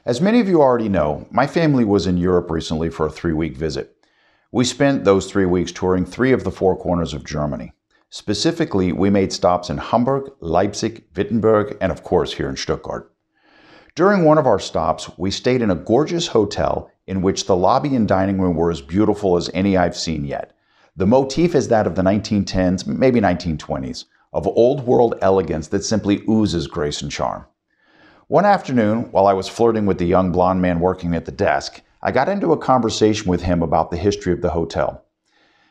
As many of you already know, my family was in Europe recently for a 3-week visit. We spent those 3 weeks touring 3 of the 4 corners of Germany. Specifically, we made stops in Hamburg, Leipzig, Wittenberg, and of course here in Stuttgart. During one of our stops, we stayed in a gorgeous hotel in which the lobby and dining room were as beautiful as any I've seen yet. The motif is that of the 1910s, maybe 1920s, of old-world elegance that simply oozes grace and charm. One afternoon, while I was flirting with the young blonde man working at the desk, I got into a conversation with him about the history of the hotel.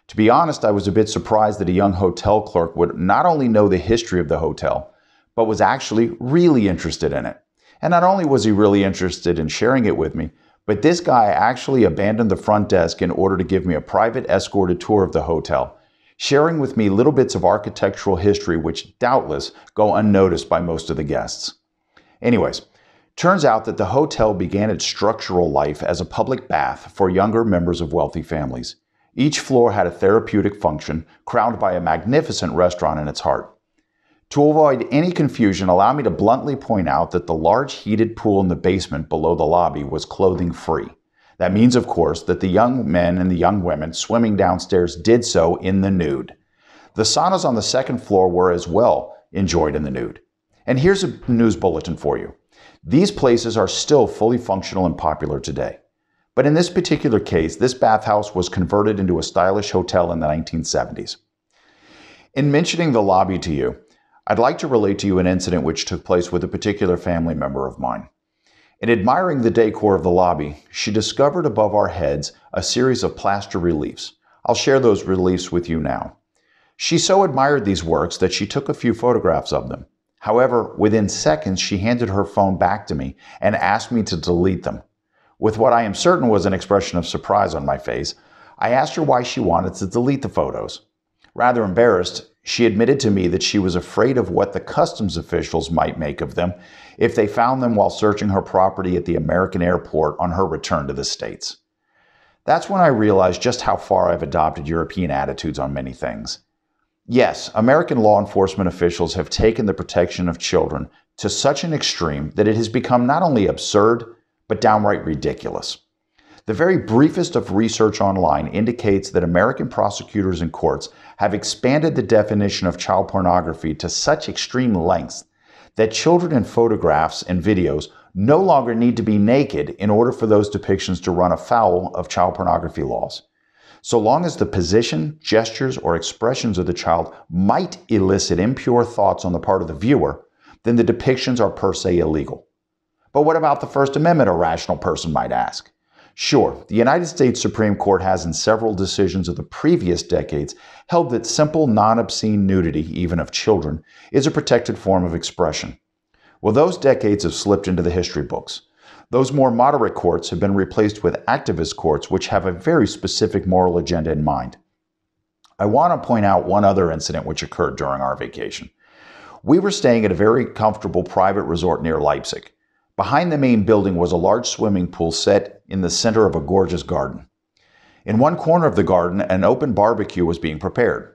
To be honest, I was a bit surprised that a young hotel clerk would not only know the history of the hotel, but was actually really interested in it. And not only was he really interested in sharing it with me, but this guy actually abandoned the front desk in order to give me a private escorted tour of the hotel, sharing with me little bits of architectural history which doubtless go unnoticed by most of the guests. Anyways, turns out that the hotel began its structural life as a public bath for younger members of wealthy families. Each floor had a therapeutic function, crowned by a magnificent restaurant in its heart. To avoid any confusion, allow me to bluntly point out that the large heated pool in the basement below the lobby was clothing free. That means, of course, that the young men and the young women swimming downstairs did so in the nude. The saunas on the second floor were as well enjoyed in the nude. And here's a news bulletin for you. These places are still fully functional and popular today. But in this particular case, this bathhouse was converted into a stylish hotel in the 1970s. In mentioning the lobby to you, I'd like to relate to you an incident which took place with a particular family member of mine. In admiring the decor of the lobby, she discovered above our heads a series of plaster reliefs. I'll share those reliefs with you now. She so admired these works that she took a few photographs of them. However, within seconds, she handed her phone back to me and asked me to delete them. With what I am certain was an expression of surprise on my face, I asked her why she wanted to delete the photos. Rather embarrassed, she admitted to me that she was afraid of what the customs officials might make of them if they found them while searching her property at the American airport on her return to the States. That's when I realized just how far I've adopted European attitudes on many things. Yes, American law enforcement officials have taken the protection of children to such an extreme that it has become not only absurd, but downright ridiculous. The very briefest of research online indicates that American prosecutors and courts have expanded the definition of child pornography to such extreme lengths that children in photographs and videos no longer need to be naked in order for those depictions to run afoul of child pornography laws. So long as the position, gestures, or expressions of the child might elicit impure thoughts on the part of the viewer, then the depictions are per se illegal. But what about the First Amendment, a rational person might ask? Sure, the United States Supreme Court has in several decisions of the previous decades held that simple, non-obscene nudity, even of children, is a protected form of expression. Well, those decades have slipped into the history books. Those more moderate courts have been replaced with activist courts which have a very specific moral agenda in mind. I want to point out one other incident which occurred during our vacation. We were staying at a very comfortable private resort near Leipzig. Behind the main building was a large swimming pool set in the center of a gorgeous garden. In one corner of the garden, an open barbecue was being prepared.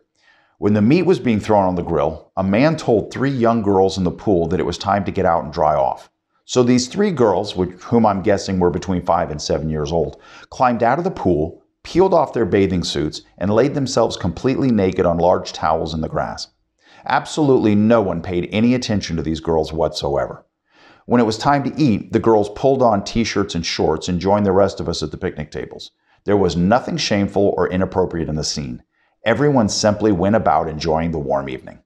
When the meat was being thrown on the grill, a man told 3 young girls in the pool that it was time to get out and dry off. So these 3 girls, whom I'm guessing were between 5 and 7 years old, climbed out of the pool, peeled off their bathing suits, and laid themselves completely naked on large towels in the grass. Absolutely no one paid any attention to these girls whatsoever. When it was time to eat, the girls pulled on t-shirts and shorts and joined the rest of us at the picnic tables. There was nothing shameful or inappropriate in the scene. Everyone simply went about enjoying the warm evening.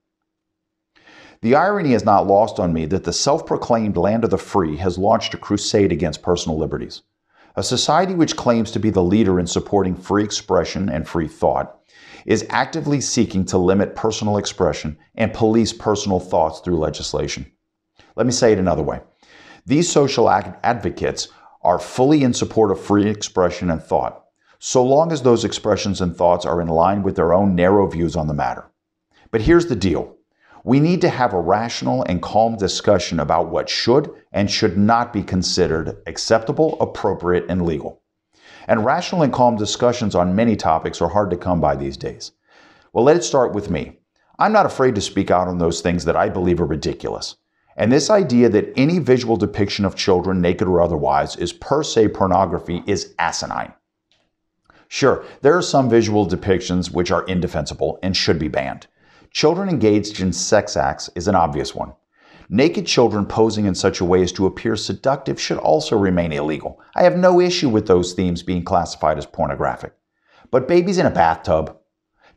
The irony is not lost on me that the self-proclaimed land of the free has launched a crusade against personal liberties. A society which claims to be the leader in supporting free expression and free thought is actively seeking to limit personal expression and police personal thoughts through legislation. Let me say it another way. These social advocates are fully in support of free expression and thought, so long as those expressions and thoughts are in line with their own narrow views on the matter. But here's the deal. We need to have a rational and calm discussion about what should and should not be considered acceptable, appropriate, and legal. And rational and calm discussions on many topics are hard to come by these days. Well, let's start with me. I'm not afraid to speak out on those things that I believe are ridiculous. And this idea that any visual depiction of children, naked or otherwise, is per se pornography is asinine. Sure, there are some visual depictions which are indefensible and should be banned. Children engaged in sex acts is an obvious one. Naked children posing in such a way as to appear seductive should also remain illegal. I have no issue with those themes being classified as pornographic. But babies in a bathtub,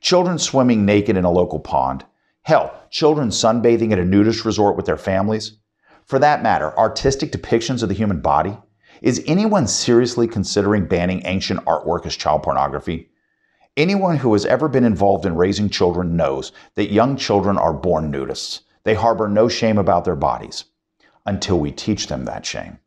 children swimming naked in a local pond, hell, children sunbathing at a nudist resort with their families, for that matter, artistic depictions of the human body, is anyone seriously considering banning ancient artwork as child pornography? Anyone who has ever been involved in raising children knows that young children are born nudists. They harbor no shame about their bodies until we teach them that shame.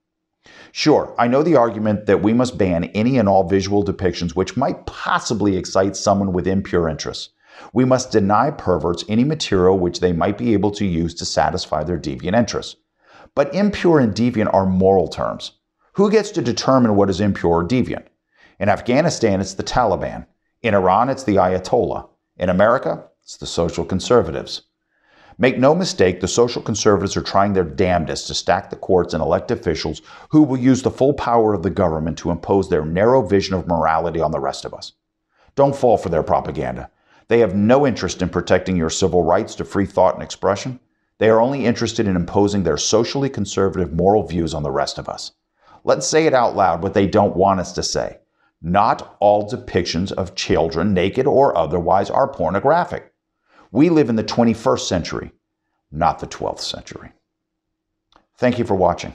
Sure, I know the argument that we must ban any and all visual depictions which might possibly excite someone with impure interests. We must deny perverts any material which they might be able to use to satisfy their deviant interests. But impure and deviant are moral terms. Who gets to determine what is impure or deviant? In Afghanistan, it's the Taliban. In Iran, it's the Ayatollah. In America, it's the social conservatives. Make no mistake, the social conservatives are trying their damnedest to stack the courts and elect officials who will use the full power of the government to impose their narrow vision of morality on the rest of us. Don't fall for their propaganda. They have no interest in protecting your civil rights to free thought and expression. They are only interested in imposing their socially conservative moral views on the rest of us. Let's say it out loud what they don't want us to say. Not all depictions of children, naked or otherwise, are pornographic. We live in the 21st century, not the 12th century. Thank you for watching.